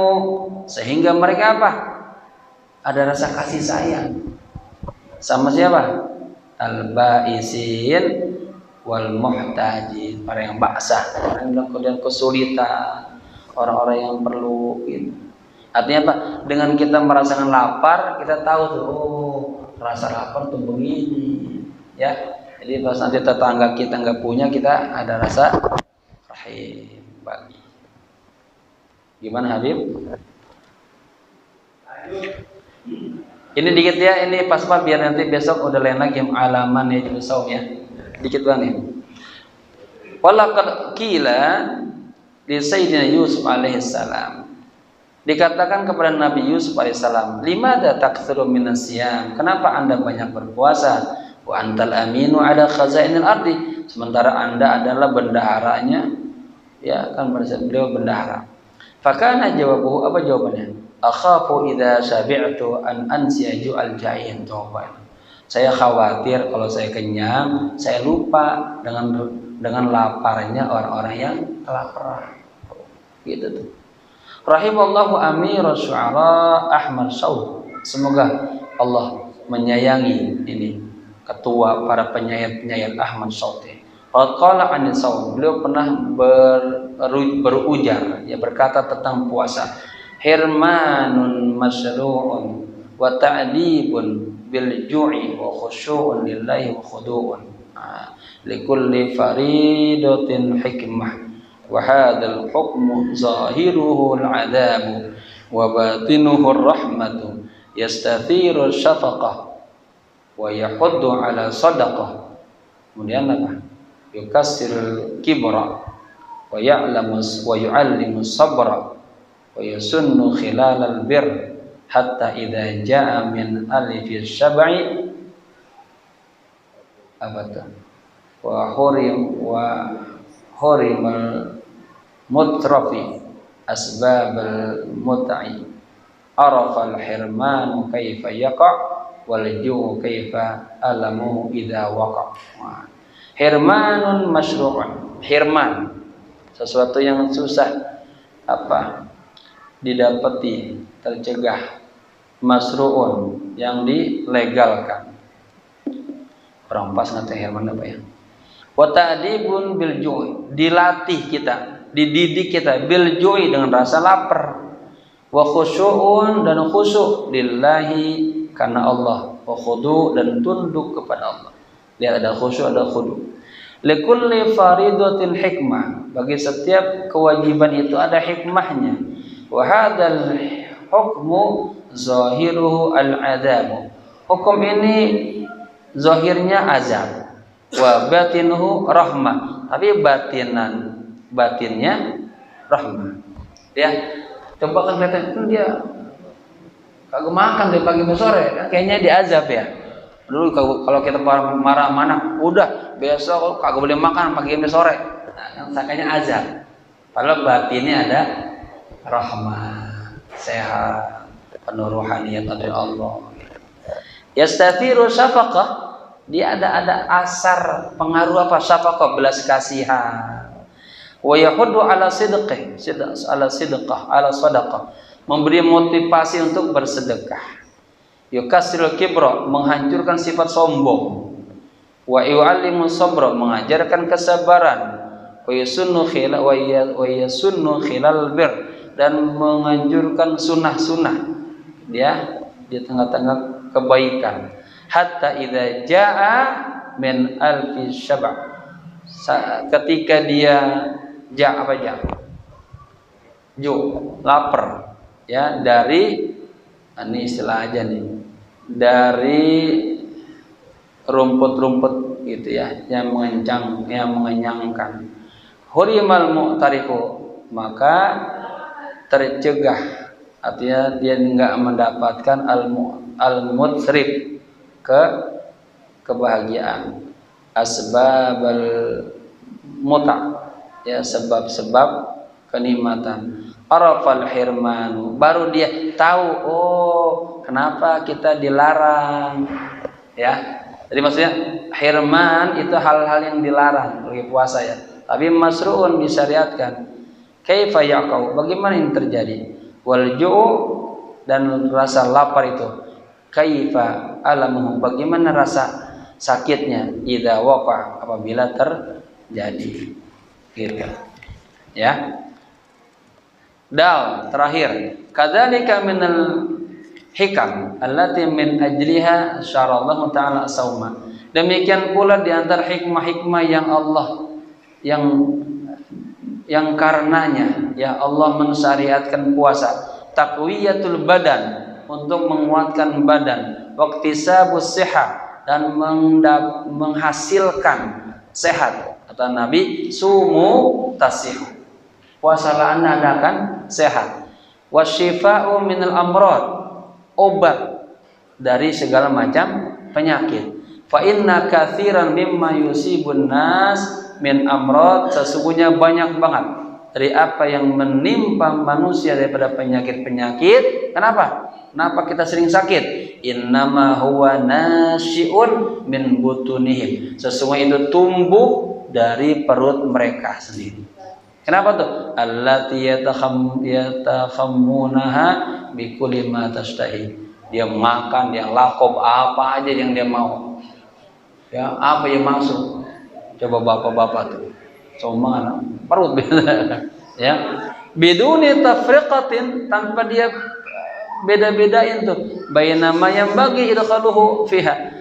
sehingga mereka apa? Ada rasa kasih sayang sama siapa? Al-ba'isin wal muhtajin, orang yang basah, orang yang kemudian kesulitan, orang-orang yang perlu gitu. Artinya apa? Dengan kita merasakan lapar, kita tahu tuh, oh rasa lapar tuh begini ya. Jadi pas nanti tetangga kita nggak punya, kita ada rasa rahim bagi. Gimana Habib? Ini dikit ya, ini pas-pas biar nanti besok udah lain lagi alaman ya jadi saum ya. Dikit banget. Walaqad qila li sayyidina Yusuf alaihi salam. Dikatakan kepada Nabi Yusuf alaihi salam, "Limadza taktsuru minas siyam?" Kenapa Anda banyak berpuasa? Wa antal aminu ala khazainil ardi. Sementara Anda adalah bendaharanya. Ya, kan beliau bendahara. Fakana jawabuhu, apa jawabannya? Akhafu idza syabi'tu an ansiyaju al-ja'in. Coba. Saya khawatir kalau saya kenyang, saya lupa dengan laparnya orang-orang yang kelaparan. Gitu tuh. Rahimallahu amirus syu'ara Ahmad Saud. Semoga Allah menyayangi ini ketua para penyair-penyair Ahmad Saud. Qala an Saud, beliau pernah berujar, ya berkata tentang puasa. Hirmanun masyru'un wa ta'dibun bil ju'i wa khusyu'un lillahi wa khudu'un likulli faridatin hikmah wa hadzal hukmu zahiruhu al-'adabu wa batinuhu ar-rahmatu yastathiru syafaqah wa yahuddu 'ala sadaqah. Kemudian apa? Yukassirul kibra wa ya'lamu wa yu'allimu sabra wa yasunnu khilalal bir hatta idza jaa min alifi syab'i abata wa hurimal mutrafi asbabal mut'i arafa al hirman kaifa yaqa wal ju'u kaifa alamuhu idza waqa. Hirmanun masyru'un, hirman sesuatu yang susah apa didapati, tercegah, masru'un yang dilegalkan. Orang pas ngerti herman apa ya? Wa ta'dibun bil ju'i, dilatih kita, dididik kita bil ju'i dengan rasa lapar. Wa khusyu'un, dan khusyuk lillahi karena Allah. Wa khudu', dan tunduk kepada Allah. Lihat ada khusyuk, ada khudu'. Likulli faridatin hikmah, bagi setiap kewajiban itu ada hikmahnya. Wa hadzal hukmu zahiruhu al-'adzab. Hukum ini zahirnya azab. Wa batinuhu rahmah. Tapi batinnya rahmah. Ya. Coba kan kelihatan dia kagak makan dari pagi sampai sore, kan kayaknya diazab ya. Dulu kalau kita marah mana, udah besok kagak boleh makan pagi sampai sore. Nah, sakanya azab. Padahal batinnya ada rahmat, sehat, penuh rohaniat dari Allah. Yastathiru syafaqah, dia ada asar pengaruh apa? Syafaqah, belas kasihan. Wa yahuddu ala sidqih, ala sidqah, ala sadaqah, memberi motivasi untuk bersedekah. Yukassirul kibra, menghancurkan sifat sombong. Wa yu'allimu sabra, mengajarkan kesabaran. Wa yasunnu khilal bir, dan menganjurkan sunnah-sunnah ya di tengah-tengah kebaikan. Hatta idza jaa min alfi syaba', ketika dia lapar ya, dari ini istilah aja nih, dari rumput-rumput gitu ya yang mengenyangkan. Hurimal mu'tarifu, maka tercegah, artinya dia enggak mendapatkan al-mutsrif, kebahagiaan. Asbabal muta, ya sebab-sebab kenikmatan. Arafal hirmanu, baru dia tahu, oh kenapa kita dilarang Ya. Jadi maksudnya hirman itu hal-hal yang dilarang bagi puasa ya. Tapi masru'un disyariatkan. Kaifa yaqau? Bagaimana ini terjadi? Wal ju'u dan rasa lapar itu. Kaifa alamuhu? Bagaimana rasa sakitnya idza waqa apabila terjadi. Gitu. Ya. Dal terakhir. Kadzalika minal hikam allati min ajliha syarallahu taala sauma. Demikian pula di antara hikmah-hikmah yang karenanya ya Allah mensyariatkan puasa, taqwiyatul badan untuk menguatkan badan, waqtisabus sihah dan menghasilkan sehat. Kata Nabi, sumu tasihu. Puasalah Anda akan sehat. Wasyifa'u minal amrad, obat dari segala macam penyakit. Fa inna katsiran mimma yusibun nas min amrad, sesungguhnya banyak banget dari apa yang menimpa manusia daripada penyakit-penyakit. Kenapa? Kenapa kita sering sakit? Innama huwa nasyi'un min butunihim. Sesungguhnya itu tumbuh dari perut mereka sendiri. Kenapa tuh? Allati yatakhammunaha bikulli ma tashtahi. Dia makan, dia lakob apa aja yang dia mau. Ya, apa yang masuk? Coba bapak-bapak tuh. Cuma perut ya. Biduni tafriqatin, tanpa dia beda-bedain tuh. Bainama yang bagi idkhaluhu fiha.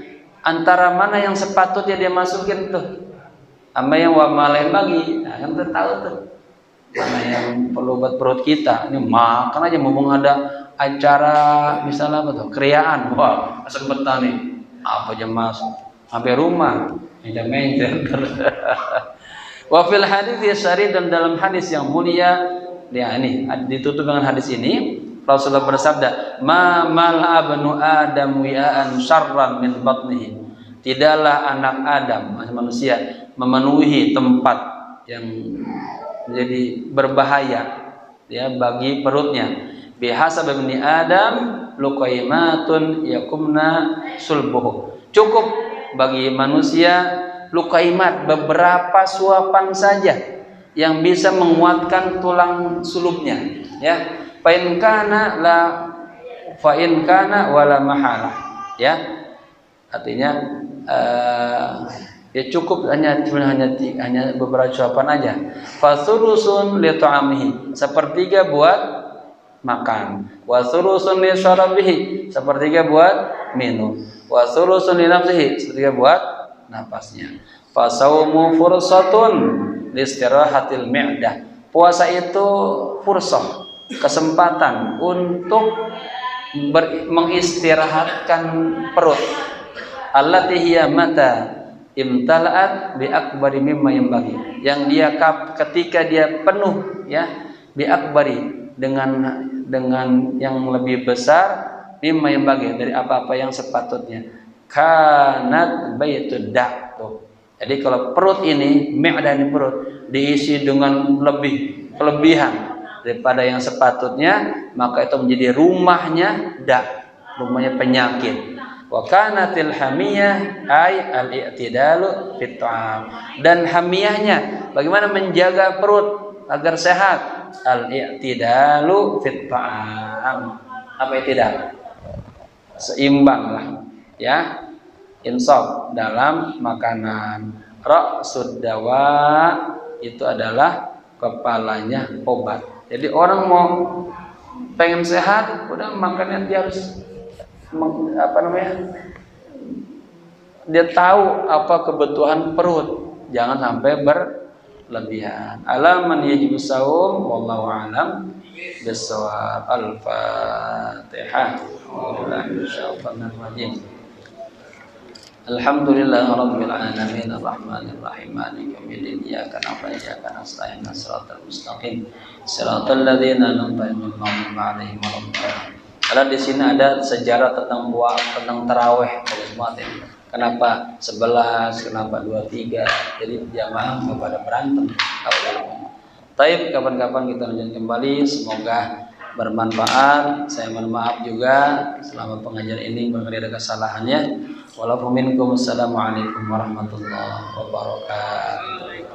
Antara mana yang sepatutnya dia masukin tuh. Sama yang wamalain bagi. Nah, kan kita tahu tuh. Mana yang perlu buat perut kita. Ini makan aja, mumpung ada acara misalnya apa tuh? Kriaan. Wah, kesempatan nih. Apa aja masuk. Sampai rumah meja-meja. Wa fil hadits syarif, dan dalam hadis yang mulia ya ini ditutup dengan hadis ini Rasulullah bersabda, ma mal'a banu adam wi'an syarran min batnihi. Tidaklah anak Adam manusia memenuhi tempat yang menjadi berbahaya ya bagi perutnya. Bihasab bani Adam luqaimatun yakumna sulbuhu. Cukup bagi manusia lukaimat, beberapa suapan saja yang bisa menguatkan tulang sulubnya ya. Fa in kana wala mahala ya. Artinya ya cukup hanya beberapa suapan aja. Fasurusun li ta'amihi, sepertiga buat makan. Wa surusun li syarabihi, sepertiga buat minum. Wa surusun li nafsihi, sepertiga buat napasnya. Fasaumu fursatun listirahatil mi'dah. Puasa itu fursah, kesempatan untuk mengistirahatkan perut. Allati hiya mata imtala'at bi akbari mimma yanbaghi. Yang dia ketika dia penuh ya bi akbari dengan yang lebih besar mimma yanbaghi, dari apa-apa yang sepatutnya. Kanat baitud da'. Jadi kalau perut ini, mi'dah ini perut diisi dengan kelebihan daripada yang sepatutnya, maka itu menjadi rumahnya rumahnya penyakit. Wa kanatil hamiyah ay al-i'tidalu fit ta'am. Dan hamiyahnya bagaimana menjaga perut agar sehat? Al-i'tidalu fit ta'am. Apa i'tidal? Seimbang lah ya, insaf dalam makanan. Ra'sud dawa itu adalah kepalanya obat. Jadi orang mau pengen sehat, udah makannya dia harus dia tahu apa kebutuhan perut, jangan sampai berlebihan. Alaman yajibus saum, wallahu a'lam bissawab. Al-Fatihah. Alhamdulillahirabbil alamin arrahmanir rahim maliki yaumiddin iyyaka na'budu wa iyyaka nasta'in shiratal mustaqim shiratal ladzina an'amta 'alaihim ghairil. Karena di sini ada sejarah tentang taraweh dari semua tim. Kenapa 11, kenapa 23? Jadi jamaah kepada berantem. Taib, kapan-kapan kita lanjut kembali. Semoga bermanfaat. Saya mohon maaf juga selama pengajian ini barangkali ada kesalahannya. Walaupun minkum. Assalamualaikum warahmatullahi wabarakatuh.